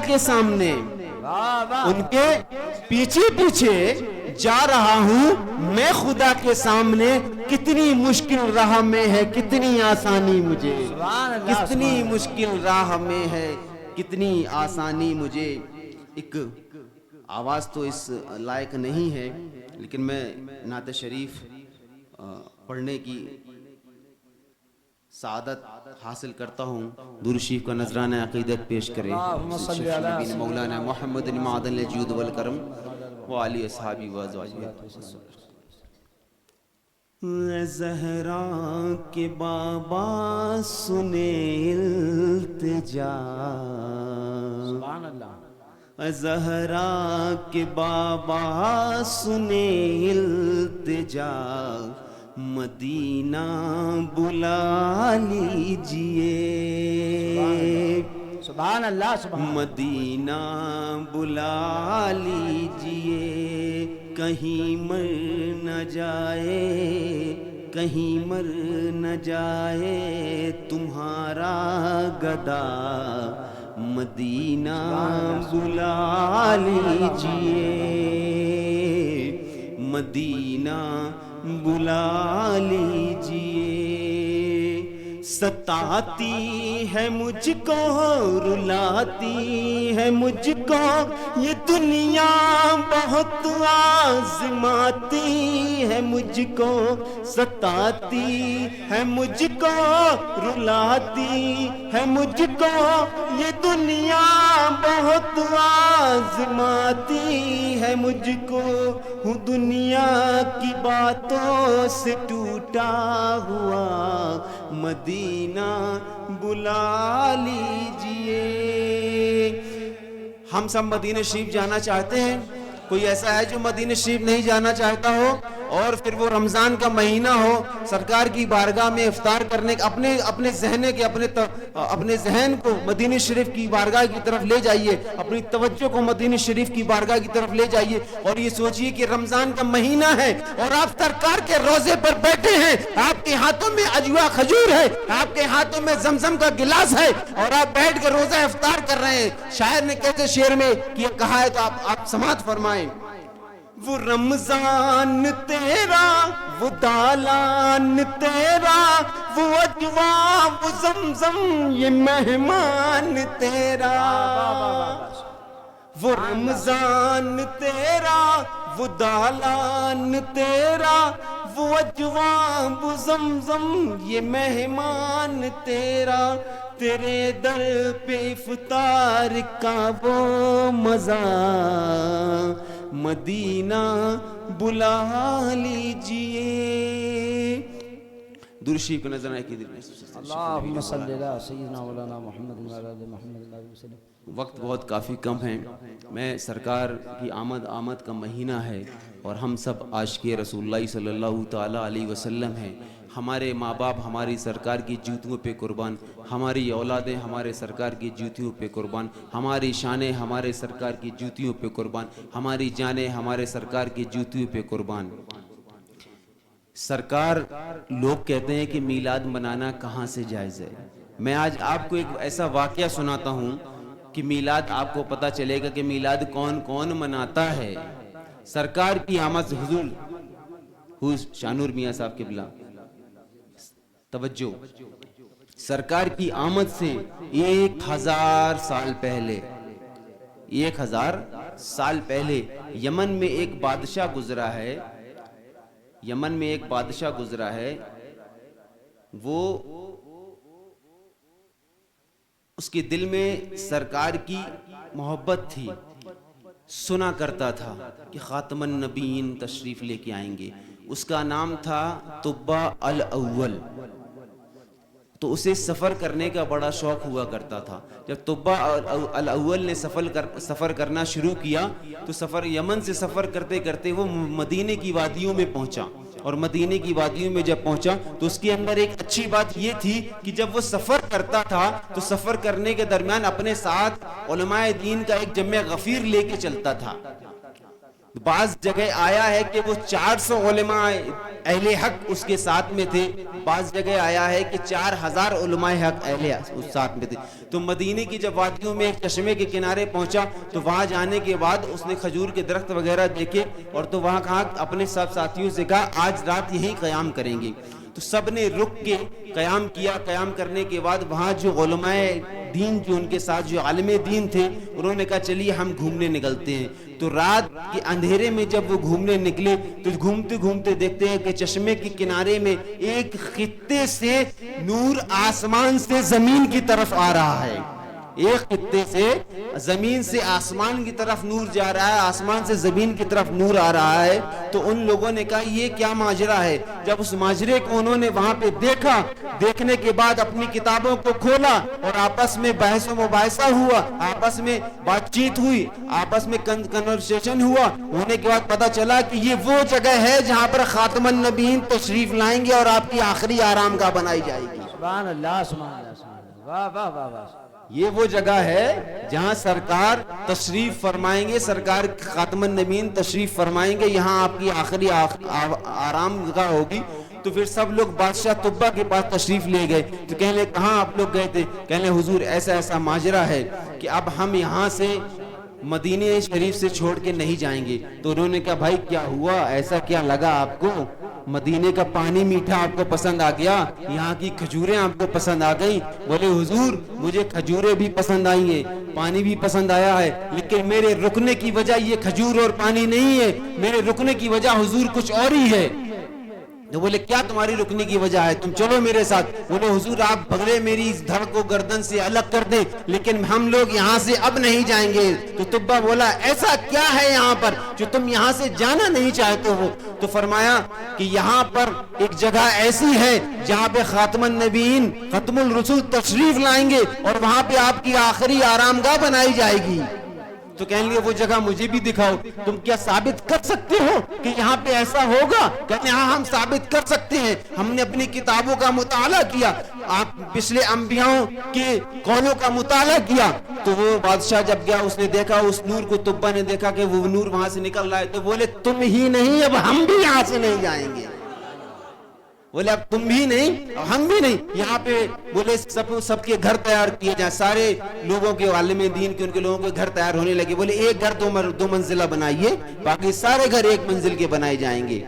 کے سامنے، ان کے پیچھے پیچھے جا رہا ہوں میں خدا کے سامنے، کتنی مشکل راہ میں ہے کتنی آسانی مجھے، کتنی مشکل راہ میں ہے کتنی آسانی مجھے۔ ایک آواز تو اس لائق نہیں ہے، لیکن میں نعت شریف پڑھنے کی سعادت حاصل کرتا ہوں۔ درود شریف کا نذرانہ عقیدت پیش کریں مولانا محمد معدن الجود والکرم وعلی اصحابی وازواجہ۔ زہرا کے بابا سنے التجا، سبحان اللہ، زہرا کے بابا سنے التجا، مدینہ بلا لیجئے، سبحان اللہ، سبحان مدینہ بلا لیجئے، کہیں مر نہ جائے کہیں مر نہ جائے تمہارا گدا، مدینہ بلا لیجئے، مدینہ بلا لیجئے۔ ستاتی ہے مجھ کو رلاتی ہے مجھ کو یہ دنیا، بہت آزماتی ہے مجھ کو، ستاتی ہے مجھ کو رلاتی ہے مجھ کو یہ دنیا، بہت آزماتی ہے مجھ کو، ہوں دنیا کی باتوں سے ٹوٹا ہوا، مدینہ بلا لیجئے۔ ہم سب مدینہ شریف جانا چاہتے ہیں، کوئی ایسا ہے جو مدینہ شریف نہیں جانا چاہتا ہو؟ اور پھر وہ رمضان کا مہینہ ہو، سرکار کی بارگاہ میں افطار کرنے اپنے ذہن کو مدینہ شریف کی بارگاہ کی طرف لے جائیے، اپنی توجہ کو مدینہ شریف کی بارگاہ کی طرف لے جائیے، اور یہ سوچئے کہ رمضان کا مہینہ ہے اور آپ سرکار کے روزے پر بیٹھے ہیں، آپ کے ہاتھوں میں اجوا کھجور ہے، آپ کے ہاتھوں میں زمزم کا گلاس ہے، اور آپ بیٹھ کے روزہ افطار کر رہے ہیں۔ شاعر نے کیسے شعر میں کہا ہے تو آپ سماعت فرمائیں۔ وہ رمضان تیرا، وہ دالان تیرا، وہ اجوا وہ زمزم یہ مہمان تیرا، وہ رمضان تیرا، وہ دالان تیرا، وہ اجوا وہ زمزم یہ مہمان تیرا، تیرے در پہ افطار کا وہ مزہ، مدینہ بلا لیجئے۔ درود شریف کو نظر آئے کہ اللہم صلی علی سیدنا مولانا محمد وعلی آل محمد وسلم۔ وقت بہت کافی کم ہے، میں سرکار کی آمد کا مہینہ ہے، اور ہم سب عاشق رسول اللہ صلی اللہ تعالیٰ علیہ وسلم ہیں۔ ہمارے ماں باپ ہماری سرکار کی جوتیوں پہ قربان، ہماری اولادیں ہمارے سرکار کی جوتیوں پہ قربان، ہماری شانیں ہمارے سرکار کی جوتیوں پہ قربان، ہماری جانیں ہمارے سرکار کی جوتیوں پہ قربان۔ سرکار لوگ کہتے ہیں کہ میلاد منانا کہاں سے جائز ہے؟ میں آج آپ کو ایک ایسا واقعہ سناتا ہوں کہ میلاد آپ کو پتہ چلے گا کہ میلاد کون کون مناتا ہے۔ سرکار کی آمد، حضور شانور میاں صاحب قبلہ توجہ، سرکار کی آمد سے 1000 سال پہلے، 1000 سال پہلے یمن میں ایک بادشاہ گزرا ہے، یمن میں ایک بادشاہ گزرا ہے، وہ اس کے دل میں سرکار کی محبت تھی، سنا کرتا تھا کہ خاتم النبیین تشریف لے کے آئیں گے۔ اس کا نام تھا طبہ الاول، تو اسے سفر کرنے کا بڑا شوق ہوا کرتا تھا۔ جب طبہ الاول نے سفر کرنا شروع کیا تو یمن سے سفر کرتے کرتے وہ مدینے کی وادیوں میں پہنچا، اور مدینے کی وادیوں میں جب پہنچا تو اس کے اندر ایک اچھی بات یہ تھی کہ جب وہ سفر کرتا تھا تو سفر کرنے کے درمیان اپنے ساتھ علماء دین کا ایک جمع غفیر لے کے چلتا تھا۔ بعض جگہ آیا ہے کہ وہ 400 علماء اہل حق اس کے ساتھ میں تھے، بعض جگہ آیا ہے کہ 4000 علماء حق اہل اس ساتھ میں تھے۔ تو مدینے کی جب وادیوں میں ایک چشمے کے کنارے پہنچا تو وہاں جانے کے بعد اس نے کھجور کے درخت وغیرہ دیکھے، اور تو وہاں کہا اپنے سب ساتھیوں سے کہا آج رات یہیں قیام کریں گے۔ تو سب نے رک کے قیام کیا۔ قیام کرنے کے بعد وہاں جو علماء دین جو ان کے ساتھ جو عالم دین تھے انہوں نے کہا چلیے ہم گھومنے نکلتے ہیں۔ تو رات کے اندھیرے میں جب وہ گھومنے نکلے تو گھومتے گھومتے دیکھتے ہیں کہ چشمے کے کنارے میں ایک خطے سے نور آسمان سے زمین کی طرف آ رہا ہے، ایک خطے سے زمین سے آسمان کی طرف نور جا رہا ہے، آسمان سے زمین کی طرف نور آ رہا ہے۔ تو ان لوگوں نے کہا یہ کیا ماجرا ہے؟ جب اس ماجرے کو انہوں نے وہاں پہ دیکھا، دیکھنے کے بعد اپنی کتابوں کو کھولا اور آپس میں بحث و مباحثہ ہوا، آپس میں بات چیت ہوئی، آپس میں کنورسیشن ہوا، ہونے کے بعد پتا چلا کہ یہ وہ جگہ ہے جہاں پر خاتم النبیین تشریف لائیں گے اور آپ کی آخری آرام گاہ بنائی جائے گی۔ سبحان اللہ سبحان اللہ سبحان اللہ، واہ واہ واہ واہ۔ یہ وہ جگہ ہے جہاں سرکار تشریف فرمائیں گے، سرکار خاتم النبیین تشریف فرمائیں گے، یہاں آپ کی آخری آرام گاہ ہوگی۔ تو پھر سب لوگ بادشاہ طبہ کے پاس تشریف لے گئے۔ تو کہنے لگے کہاں آپ لوگ گئے تھے؟ کہنے لگے حضور ایسا ایسا ماجرا ہے کہ اب ہم یہاں سے مدینہ شریف سے چھوڑ کے نہیں جائیں گے۔ تو انہوں نے کہا بھائی کیا ہوا، ایسا کیا لگا آپ کو؟ مدینے کا پانی میٹھا آپ کو پسند آ گیا، یہاں کی کھجوریں آپ کو پسند آ گئی؟ بولے حضور مجھے کھجوریں بھی پسند آئی ہیں، پانی بھی پسند آیا ہے، لیکن میرے رکنے کی وجہ یہ کھجور اور پانی نہیں ہے، میرے رکنے کی وجہ حضور کچھ اور ہی ہے۔ تو بولے کیا تمہاری رکنے کی وجہ ہے؟ تم چلو میرے ساتھ۔ بولے حضور آپ بغلے میری اس دھڑ کو گردن سے الگ کر دیں، لیکن ہم لوگ یہاں سے اب نہیں جائیں گے۔ تو طبہ بولا ایسا کیا ہے یہاں پر جو تم یہاں سے جانا نہیں چاہتے ہو؟ تو فرمایا کہ یہاں پر ایک جگہ ایسی ہے جہاں پہ خاتم النبیین ختم الرسول تشریف لائیں گے اور وہاں پہ آپ کی آخری آرام گاہ بنائی جائے گی۔ تو کہنے لگے وہ جگہ مجھے بھی دکھاؤ، تم کیا ثابت کر سکتے ہو کہ یہاں پہ ایسا ہوگا؟ کہتے ہیں ہاں ہم ثابت کر سکتے ہیں، ہم نے اپنی کتابوں کا مطالعہ کیا، آپ پچھلے انبیاءوں کے قولوں کا مطالعہ کیا۔ تو وہ بادشاہ جب گیا اس نے دیکھا اس نور کو، طبہ نے دیکھا کہ وہ نور وہاں سے نکل رہا ہے، تو بولے تم ہی نہیں اب ہم بھی یہاں سے نہیں جائیں گے۔ بولے اب تم بھی نہیں ہم بھی نہیں، یہاں پہ بولے سب کے گھر تیار کیے جائیں، سارے لوگوں کے عالم دین کے ان کے لوگوں کے گھر تیار ہونے لگے۔ بولے ایک گھر دو منزلہ بنائیے، باقی سارے گھر ایک منزل کے بنائے جائیں گے۔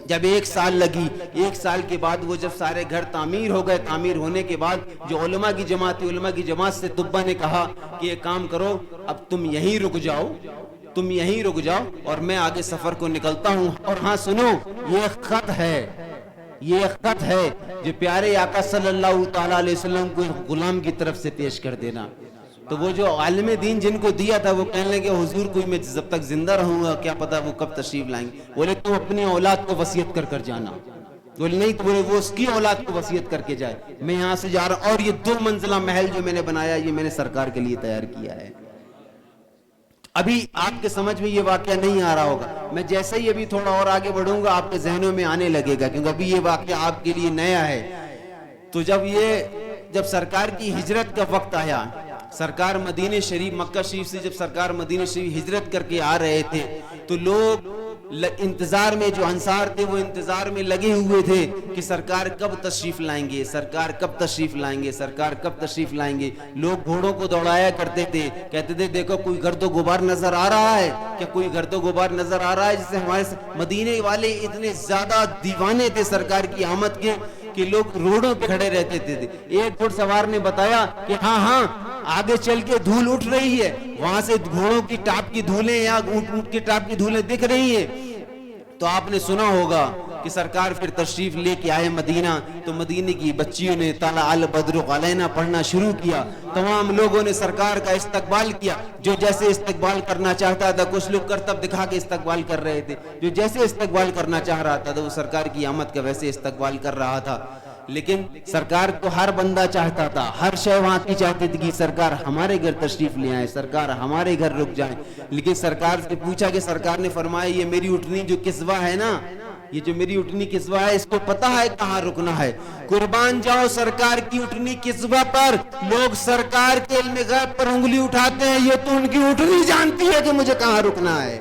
جب 1 سال لگی، 1 سال کے بعد وہ جب سارے گھر تعمیر ہو گئے، تعمیر ہونے کے بعد جو علماء کی جماعت تھی، علماء کی جماعت سے طبہ نے کہا کہ ایک کام کرو اب تم یہیں رک جاؤ، تم یہیں رک جاؤ اور میں آگے سفر کو نکلتا ہوں۔ اور ہاں سنو، یہ خط ہے، یہ خط ہے جو پیارے آقا صلی اللہ تعالیٰ علیہ وسلم کو غلام کی طرف سے پیش کر دینا۔ تو وہ جو عالم دین جن کو دیا تھا وہ کہنے لگے حضور کوئی میں جب تک زندہ رہوں گا کیا پتا وہ کب تشریف لائیں گے۔ بولے تو اپنی اولاد کو وصیت کر کر جانا۔ بولے نہیں، تو بولے وہ اس کی اولاد کو وصیت کر کے جائے، میں یہاں سے جا رہا ہوں، اور یہ 2 منزلہ محل جو میں نے بنایا یہ میں نے سرکار کے لیے تیار کیا ہے۔ ابھی آپ کے سمجھ میں یہ واقعہ نہیں آ رہا ہوگا، میں جیسے ہی ابھی تھوڑا اور آگے بڑھوں گا آپ کے ذہنوں میں آنے لگے گا، کیونکہ ابھی یہ واقعہ آپ کے لیے نیا ہے۔ تو جب سرکار کی ہجرت کا وقت آیا، سرکار مدینہ شریف، مکہ شریف سے جب سرکار مدینہ شریف ہجرت کر کے آ رہے تھے تو لوگ انتظار میں، جو انصار تھے وہ انتظار میں لگے ہوئے تھے کہ سرکار کب تشریف لائیں گے، سرکار کب تشریف لائیں گے، سرکار کب تشریف لائیں گے۔ لوگ گھوڑوں کو دوڑایا کرتے تھے، کہتے تھے دیکھو کوئی گرد و غبار نظر آ رہا ہے کیا، کوئی گرد و غبار نظر آ رہا ہے؟ جسے ہمارے مدینے والے اتنے زیادہ دیوانے تھے سرکار کی آمد کے کہ لوگ روڈوں پہ کھڑے رہتے تھے۔ ایک گھڑ سوار نے بتایا کہ ہاں آگے چل کے دھول اٹھ رہی ہے، وہاں سے گھوڑوں کی ٹاپ کی دھولیں یا اونٹ کی ٹاپ کی دھولیں دکھ رہی ہیں۔ تو آپ نے سنا ہوگا کہ سرکار پھر تشریف لے کے آئے مدینہ، تو مدینے کی بچیوں نے طلع البدر علینا پڑھنا شروع کیا، تمام لوگوں نے سرکار کا استقبال کیا، جو جیسے استقبال کرنا چاہتا تھا، کچھ لوگ کرتب دکھا کے استقبال کر رہے تھے، جو جیسے استقبال کرنا چاہ رہا تھا تو وہ سرکار کی آمد کا ویسے استقبال کر رہا تھا۔ لیکن سرکار کو ہر بندہ چاہتا تھا، ہر شے وہاں کی چاہتی تھی کہ سرکار ہمارے گھر تشریف لے آئے، سرکار ہمارے گھر رک جائیں۔ لیکن سرکار سے پوچھا کہ سرکار نے فرمایا یہ میری اٹھنی جو کسوہ ہے نا، یہ جو میری اٹھنی کسوہ ہے اس کو پتہ ہے کہاں رکنا ہے، قربان جاؤ سرکار کی اٹھنی کسوہ پر۔ لوگ سرکار کے علم غیب پر انگلی اٹھاتے ہیں، یہ تو ان کی اٹھنی جانتی ہے کہ مجھے کہاں رکنا ہے۔